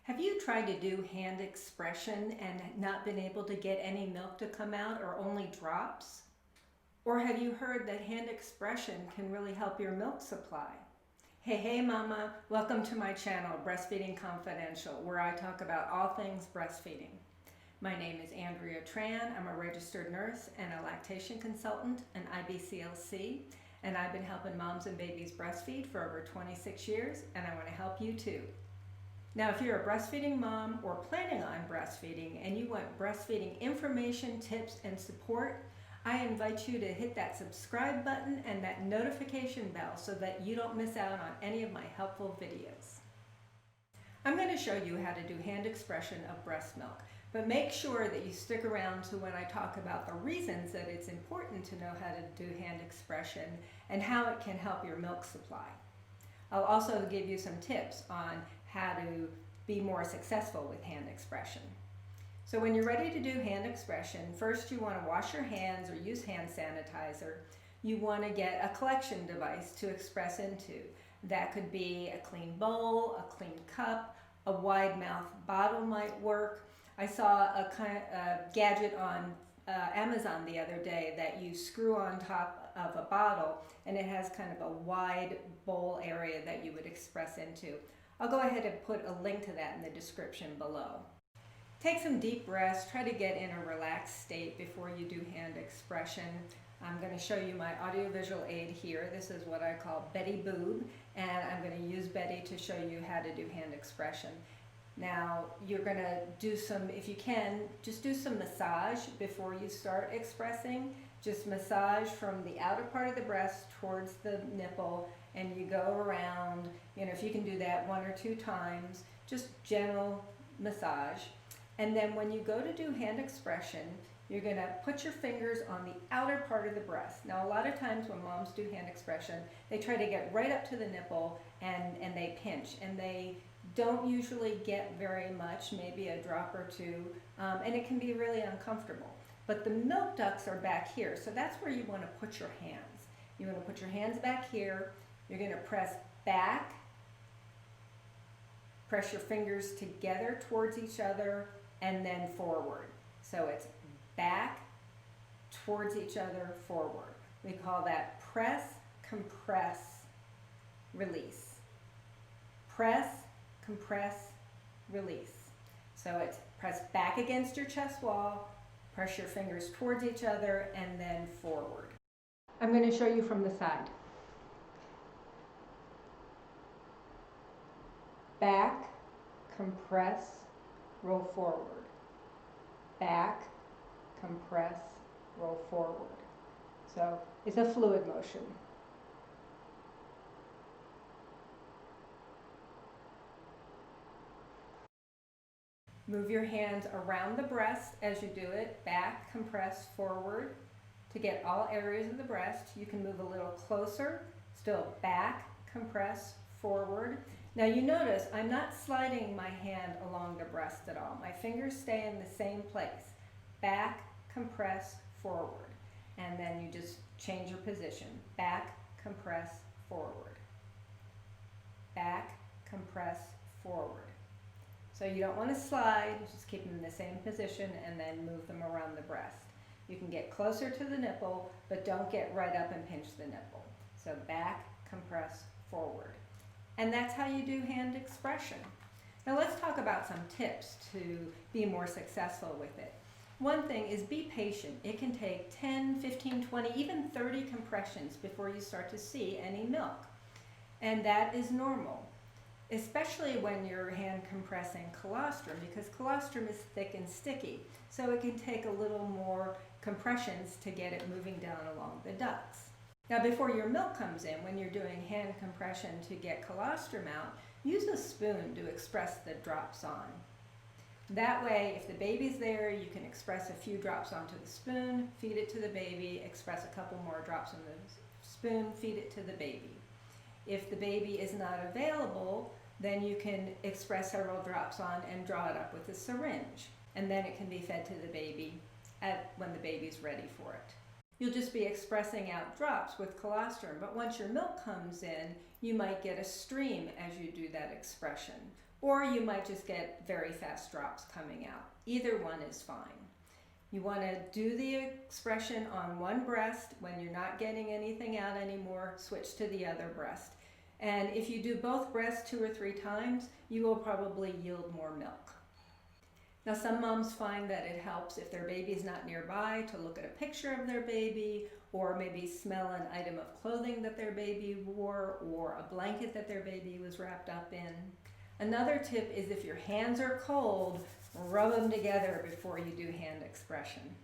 Have you tried to do hand expression and not been able to get any milk to come out or only drops? Or have you heard that hand expression can really help your milk supply? Hey mama, welcome to my channel, Breastfeeding Confidential, where I talk about all things breastfeeding. My name is Andrea Tran. I'm a registered nurse and a lactation consultant, an IBCLC, and I've been helping moms and babies breastfeed for over 26 years, and I want to help you too. Now, if you're a breastfeeding mom or planning on breastfeeding and you want breastfeeding information, tips, and support, I invite you to hit that subscribe button and that notification bell so that you don't miss out on any of my helpful videos. I'm going to show you how to do hand expression of breast milk, but make sure that you stick around to when I talk about the reasons that it's important to know how to do hand expression and how it can help your milk supply. I'll also give you some tips on how to be more successful with hand expression. So when you're ready to do hand expression, first you want to wash your hands or use hand sanitizer. You want to get a collection device to express into. That could be a clean bowl, a clean cup, a wide mouth bottle might work. I saw a gadget on Amazon the other day that you screw on top of a bottle and it has kind of a wide bowl area that you would express into. I'll go ahead and put a link to that in the description below. Take some deep breaths, try to get in a relaxed state before you do hand expression. I'm going to show you my audiovisual aid here. This is what I call Betty Boob, and I'm going to use Betty to show you how to do hand expression. Now, you're going to do some, if you can, just do some massage before you start expressing. Just massage from the outer part of the breast towards the nipple, and you go around, if you can do that 1 or 2 times, just gentle massage. And then when you go to do hand expression, you're going to put your fingers on the outer part of the breast. Now, a lot of times when moms do hand expression, they try to get right up to the nipple and they pinch, and they don't usually get very much, maybe a drop or 2, and it can be really uncomfortable. But the milk ducts are back here, so that's where you want to put your hands. You want to put your hands back here. You're going to press back, press your fingers together towards each other, and then forward. So it's back, towards each other, forward. We call that press, compress, release. Press, compress, release. So it's press back against your chest wall, press your fingers towards each other, and then forward. I'm going to show you from the side. Back, compress, roll forward. Back, compress, roll forward. So it's a fluid motion. Move your hands around the breast as you do it. Back, compress, forward. To get all areas of the breast, you can move a little closer. Still back, compress, forward. Now you notice I'm not sliding my hand along the breast at all. My fingers stay in the same place. Back, compress, forward. And then you just change your position. Back, compress, forward. Back, compress, forward. So you don't want to slide, just keep them in the same position and then move them around the breast. You can get closer to the nipple, but don't get right up and pinch the nipple. So back, compress, forward. And that's how you do hand expression. Now let's talk about some tips to be more successful with it. One thing is be patient. It can take 10, 15, 20, even 30 compressions before you start to see any milk. And that is normal, especially when you're hand compressing colostrum, because colostrum is thick and sticky. So it can take a little more compressions to get it moving down along the ducts. Now before your milk comes in, when you're doing hand compression to get colostrum out, use a spoon to express the drops on. That way, if the baby's there, you can express a few drops onto the spoon, feed it to the baby, express a couple more drops on the spoon, feed it to the baby. If the baby is not available, then you can express several drops on and draw it up with a syringe. And then it can be fed to the baby when the baby's ready for it. You'll just be expressing out drops with colostrum, but once your milk comes in, you might get a stream as you do that expression. or you might just get very fast drops coming out. Either one is fine. You want to do the expression on one breast. When you're not getting anything out anymore, switch to the other breast. And if you do both breasts 2 or 3 times, you will probably yield more milk. Now, some moms find that it helps if their baby's not nearby to look at a picture of their baby, or maybe smell an item of clothing that their baby wore, or a blanket that their baby was wrapped up in. Another tip is if your hands are cold, rub them together before you do hand expression.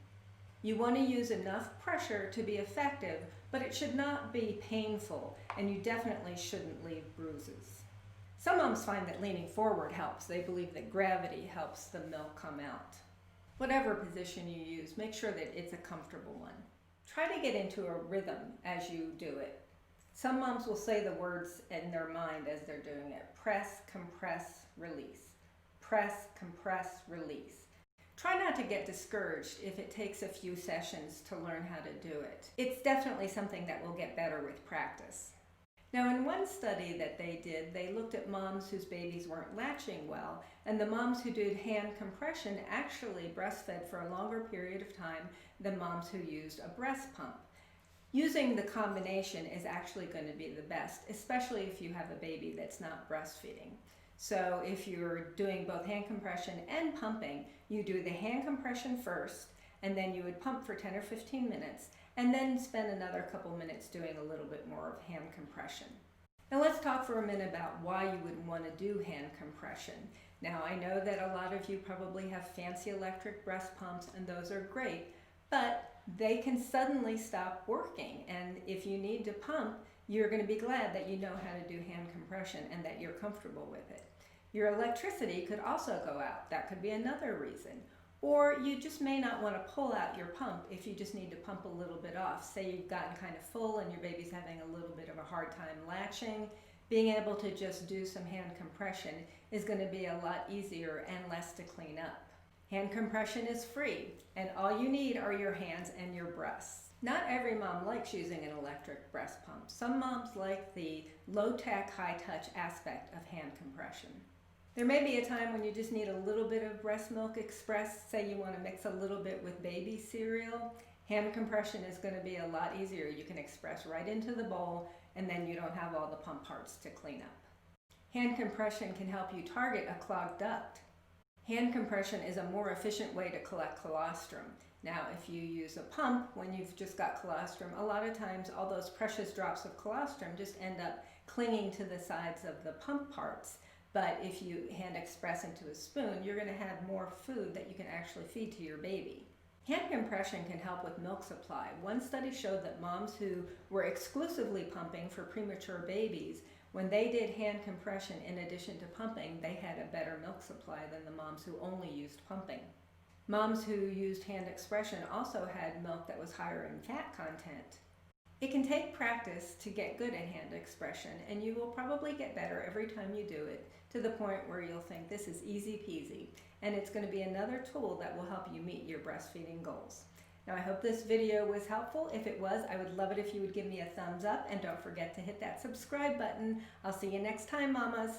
You want to use enough pressure to be effective, but it should not be painful, and you definitely shouldn't leave bruises. Some moms find that leaning forward helps. They believe that gravity helps the milk come out. Whatever position you use, make sure that it's a comfortable one. Try to get into a rhythm as you do it. Some moms will say the words in their mind as they're doing it. Press, compress, release. Press, compress, release. Try not to get discouraged if it takes a few sessions to learn how to do it. It's definitely something that will get better with practice. Now, in one study that they did, they looked at moms whose babies weren't latching well, and the moms who did hand compression actually breastfed for a longer period of time than moms who used a breast pump. Using the combination is actually going to be the best, especially if you have a baby that's not breastfeeding. So if you're doing both hand compression and pumping, you do the hand compression first, and then you would pump for 10 or 15 minutes, and then spend another couple minutes doing a little bit more of hand compression. Now let's talk for a minute about why you would want to do hand compression. Now I know that a lot of you probably have fancy electric breast pumps, and those are great, but they can suddenly stop working, and if you need to pump, you're going to be glad that you know how to do hand compression and that you're comfortable with it. Your electricity could also go out. That could be another reason. Or you just may not want to pull out your pump if you just need to pump a little bit off. Say you've gotten kind of full and your baby's having a little bit of a hard time latching. Being able to just do some hand compression is going to be a lot easier and less to clean up. Hand compression is free, and all you need are your hands and your breasts. Not every mom likes using an electric breast pump. Some moms like the low-tech, high-touch aspect of hand compression. There may be a time when you just need a little bit of breast milk expressed. Say you want to mix a little bit with baby cereal. Hand compression is going to be a lot easier. You can express right into the bowl, and then you don't have all the pump parts to clean up. Hand compression can help you target a clogged duct. Hand compression is a more efficient way to collect colostrum. Now, if you use a pump when you've just got colostrum, a lot of times all those precious drops of colostrum just end up clinging to the sides of the pump parts. But if you hand express into a spoon, you're going to have more food that you can actually feed to your baby. Hand compression can help with milk supply. One study showed that moms who were exclusively pumping for premature babies, when they did hand compression in addition to pumping, they had a better milk supply than the moms who only used pumping. Moms who used hand expression also had milk that was higher in fat content. It can take practice to get good at hand expression, and you will probably get better every time you do it, to the point where you'll think this is easy peasy, and it's going to be another tool that will help you meet your breastfeeding goals. Now, I hope this video was helpful. If it was, I would love it if you would give me a thumbs up, and don't forget to hit that subscribe button. I'll see you next time, mamas.